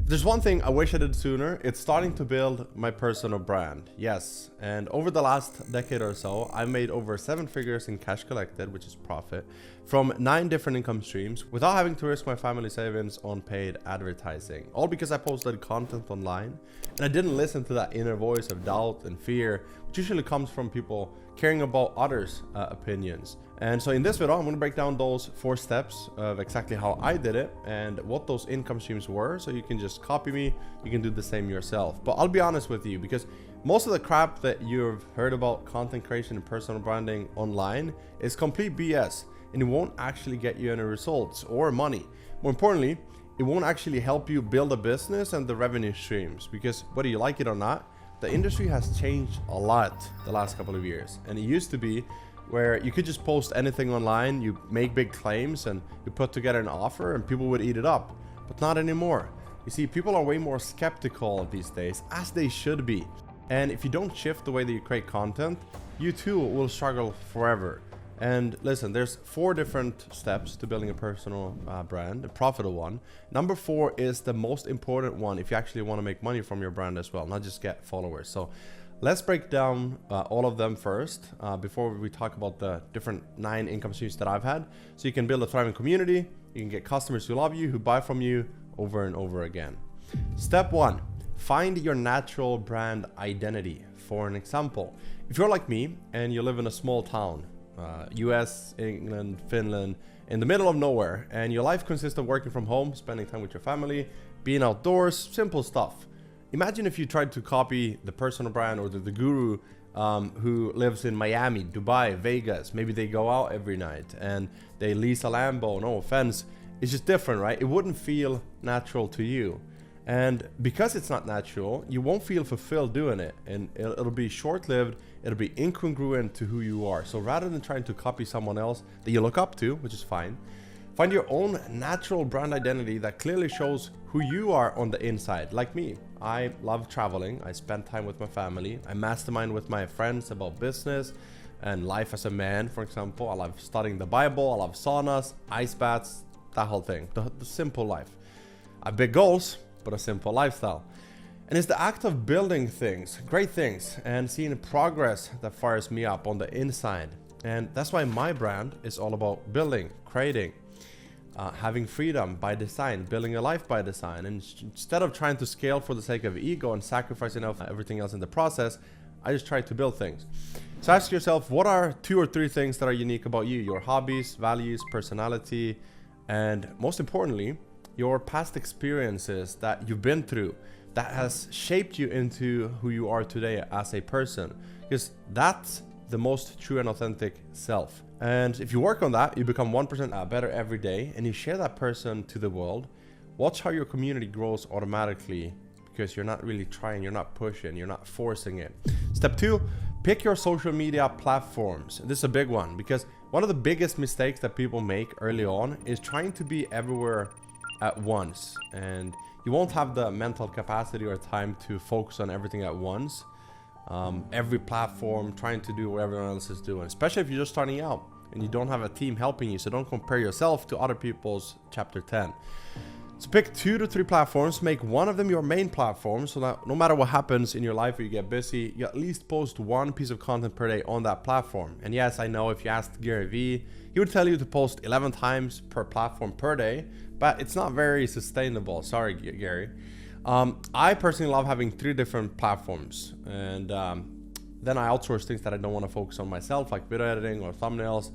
There's one thing I wish I did sooner. It's starting to build my personal brand. Yes, and over the last decade or so, I made over 7 figures in cash collected, which is profit, from 9 different income streams without having to risk my family savings on paid advertising. All because I posted content online and I didn't listen to that inner voice of doubt and fear, which usually comes from people caring about others' opinions. And so in this video, I'm going to break down those 4 steps of exactly how I did it and what those income streams were, so you can just copy me, you can do the same yourself. But I'll be honest with you, because most of the crap that you've heard about content creation and personal branding online is complete BS, and it won't actually get you any results or money. More importantly, it won't actually help you build a business and the revenue streams, because whether you like it or not, the industry has changed a lot the last couple of years. And it used to be where you could just post anything online, you make big claims and you put together an offer and people would eat it up. But not anymore. You see, people are way more skeptical these days, as they should be. And if you don't shift the way that you create content, you too will struggle forever. And listen, there's 4 different steps to building a personal brand, a profitable one. Number 4 is the most important one if you actually want to make money from your brand as well, not just get followers. So let's break down all of them first before we talk about the different 9 income streams that I've had. So you can build a thriving community, you can get customers who love you, who buy from you over and over again. Step 1, find your natural brand identity. For an example, if you're like me and you live in a small town, US, England, Finland, in the middle of nowhere, and your life consists of working from home, spending time with your family, being outdoors, simple stuff. Imagine if you tried to copy the personal brand or the guru who lives in Miami, Dubai, Vegas. Maybe they go out every night and they lease a Lambo. No offense, it's just different, right? It wouldn't feel natural to you. And because it's not natural, you won't feel fulfilled doing it, and it'll be short-lived, it'll be incongruent to who you are. So rather than trying to copy someone else that you look up to, which is fine, find your own natural brand identity that clearly shows who you are on the inside. Like me, I love traveling, I spend time with my family, I mastermind with my friends about business and life as a man, for example. I love studying the Bible, I love saunas, ice baths, that whole thing, the simple life. I have big goals, but a simple lifestyle. And it's the act of building things, great things, and seeing progress that fires me up on the inside. And that's why my brand is all about building, creating, having freedom by design, building a life by design. And instead of trying to scale for the sake of ego and sacrificing everything else in the process, I just try to build things. So ask yourself, what are 2 or 3 things that are unique about you? Your hobbies, values, personality, and most importantly, your past experiences that you've been through that has shaped you into who you are today as a person, because that's the most true and authentic self. And if you work on that, you become 1% better every day, and you share that person to the world. Watch how your community grows automatically, because you're not really trying, you're not pushing, you're not forcing it. Step 2, pick your social media platforms. This is a big one, because one of the biggest mistakes that people make early on is trying to be everywhere at once, and you won't have the mental capacity or time to focus on everything at once. Every platform, trying to do what everyone else is doing, especially if you're just starting out and you don't have a team helping you. So don't compare yourself to other people's chapter 10. So pick 2 to 3 platforms, make one of them your main platform, so that no matter what happens in your life or you get busy, you at least post 1 piece of content per day on that platform. And yes, I know if you asked Gary Vee, he would tell you to post 11 times per platform per day, but it's not very sustainable. Sorry, Gary. I personally love having 3 different platforms, and then I outsource things that I don't want to focus on myself, like video editing or thumbnails.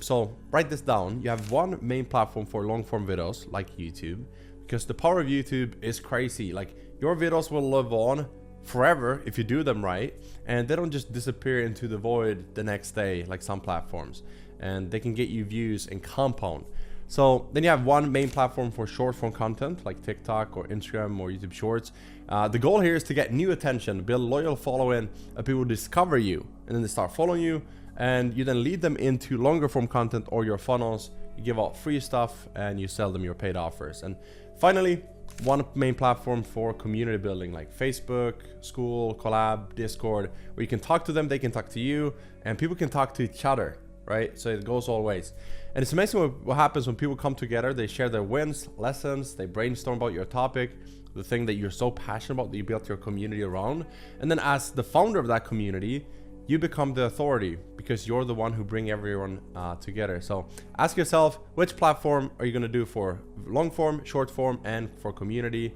So write this down. You have 1 main platform for long form videos like YouTube, because the power of YouTube is crazy. Like, your videos will live on forever if you do them right, and they don't just disappear into the void the next day like some platforms, and they can get you views and compound. So then you have 1 main platform for short form content like TikTok or Instagram or YouTube Shorts. The goal here is to get new attention, build loyal following, and people discover you, and then they start following you, and you then lead them into longer form content or your funnels. You give out free stuff and you sell them your paid offers. And finally, 1 main platform for community building like Facebook, School, Collab, Discord, where you can talk to them, they can talk to you, and people can talk to each other. right? So it goes all ways. And it's amazing what happens when people come together. They share their wins, lessons, they brainstorm about your topic, the thing that you're so passionate about that you built your community around. And then as the founder of that community, you become the authority because you're the one who bring everyone together. So ask yourself, which platform are you going to do for long form, short form, and for community?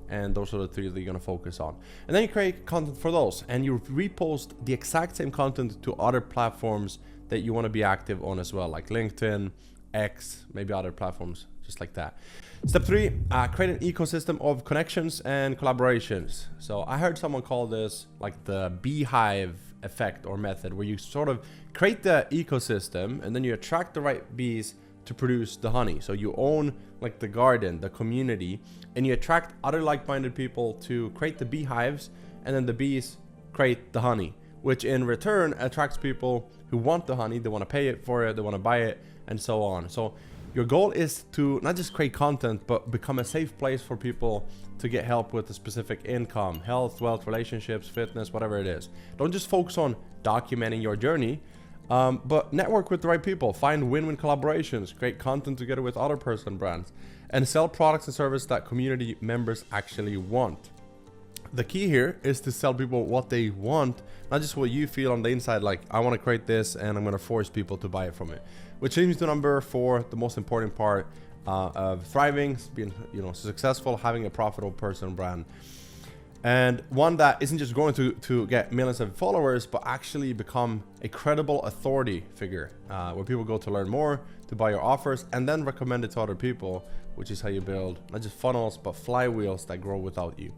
And those are the three that you're going to focus on. And then you create content for those, and you repost the exact same content to other platforms that you want to be active on as well, like LinkedIn, X, maybe other platforms, just like that. Step 3, create an ecosystem of connections and collaborations. So I heard someone call this like the beehive effect or method, where you sort of create the ecosystem and then you attract the right bees to produce the honey. So you own like the garden, the community, and you attract other like-minded people to create the beehives, and then the bees create the honey, which in return attracts people who want the honey, they want to pay it for it, they want to buy it, and so on. So your goal is to not just create content, but become a safe place for people to get help with a specific income, health, wealth, relationships, fitness, whatever it is. Don't just focus on documenting your journey, but network with the right people, find win-win collaborations, create content together with other personal brands, and sell products and services that community members actually want. The key here is to sell people what they want, not just what you feel on the inside, like I want to create this and I'm going to force people to buy it from it. Which leads me to number 4, the most important part of thriving, being successful, having a profitable personal brand. And one that isn't just going to get millions of followers, but actually become a credible authority figure, where people go to learn more, to buy your offers, and then recommend it to other people, which is how you build not just funnels, but flywheels that grow without you.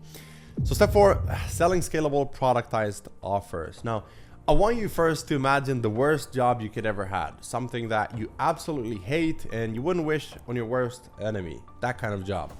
So step 4, selling scalable productized offers. Now, I want you first to imagine the worst job you could ever had, something that you absolutely hate and you wouldn't wish on your worst enemy, that kind of job.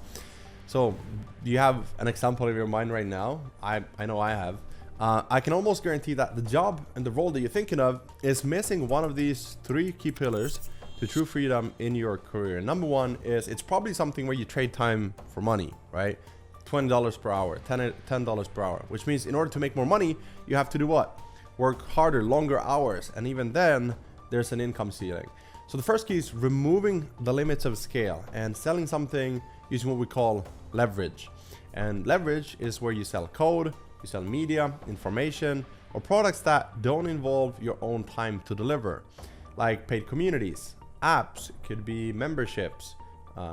So do you have an example in your mind right now? I know I have. I can almost guarantee that the job and the role that you're thinking of is missing one of these 3 key pillars to true freedom in your career. Number 1 is it's probably something where you trade time for money, right? $20 per hour, $10 per hour, which means in order to make more money, you have to do what? Work harder, longer hours, and even then there's an income ceiling. So the first key is removing the limits of scale and selling something using what we call leverage. And leverage is where you sell code, you sell media, information, or products that don't involve your own time to deliver, like paid communities, apps, could be memberships,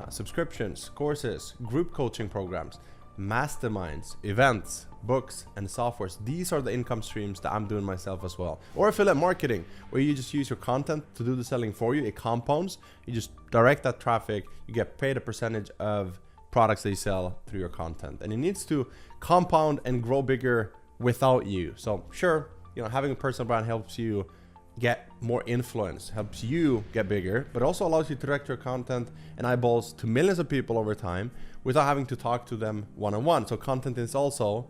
subscriptions, courses, group coaching programs, masterminds, events, books, and softwares. These are the income streams that I'm doing myself as well. Or affiliate marketing, where you just use your content to do the selling for you. It compounds. You just direct that traffic. You get paid a percentage of products that you sell through your content, and it needs to compound and grow bigger without you. So sure, having a personal brand helps you get more influence, helps you get bigger, but also allows you to direct your content and eyeballs to millions of people over time without having to talk to them one-on-one. So content is also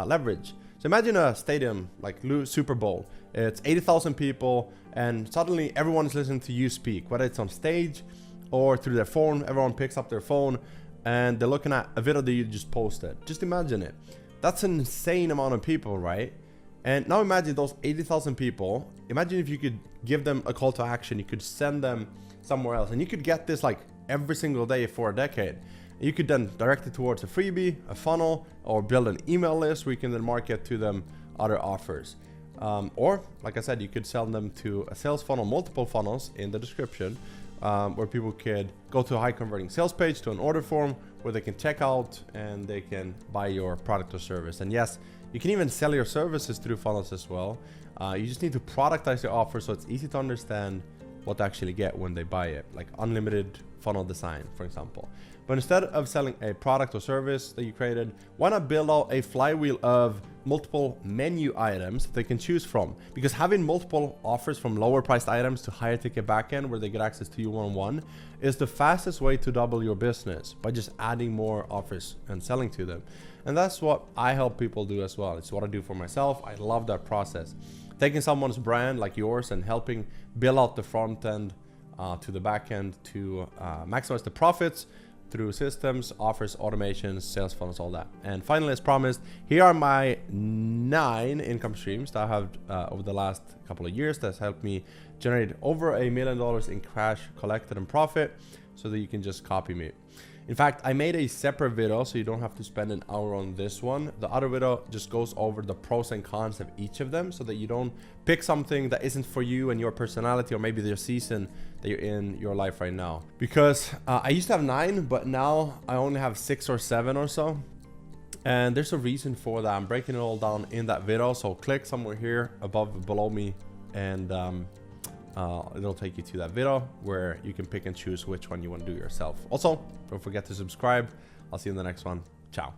leverage. So imagine a stadium like Super Bowl. It's 80,000 people, and suddenly everyone is listening to you speak, whether it's on stage or through their phone. Everyone picks up their phone and they're looking at a video that you just posted. Just imagine it. That's an insane amount of people, right? And now imagine those 80,000 people. Imagine if you could give them a call to action. You could send them somewhere else, and you could get this like every single day for a decade. You could then direct it towards a freebie, a funnel, or build an email list where you can then market to them other offers. Or like I said, you could sell them to a sales funnel, multiple funnels in the description, where people could go to a high converting sales page, to an order form where they can check out and they can buy your product or service. And yes, you can even sell your services through funnels as well. You just need to productize your offer so it's easy to understand what to actually get when they buy it, like unlimited funnel design, for example. But instead of selling a product or service that you created, why not build out a flywheel of multiple menu items that they can choose from? Because having multiple offers, from lower priced items to higher ticket backend where they get access to you one-on-one, is the fastest way to double your business, by just adding more offers and selling to them. And that's what I help people do as well. It's what I do for myself. I love that process. Taking someone's brand like yours and helping build out the front end to the back end to maximize the profits, through systems, offers, automations, sales funnels, all that. And finally, as promised, here are my 9 income streams that I have over the last couple of years that's helped me generate over $1 million in cash collected and profit, so that you can just copy me. In fact, I made a separate video so you don't have to spend an hour on this one. The other video just goes over the pros and cons of each of them, so that you don't pick something that isn't for you and your personality, or maybe the season that you're in your life right now. Because I used to have 9, but now I only have 6 or 7 or so. And there's a reason for that. I'm breaking it all down in that video. So click somewhere here below me, and it'll take you to that video where you can pick and choose which one you want to do yourself. Also, don't forget to subscribe. I'll see you in the next one. Ciao.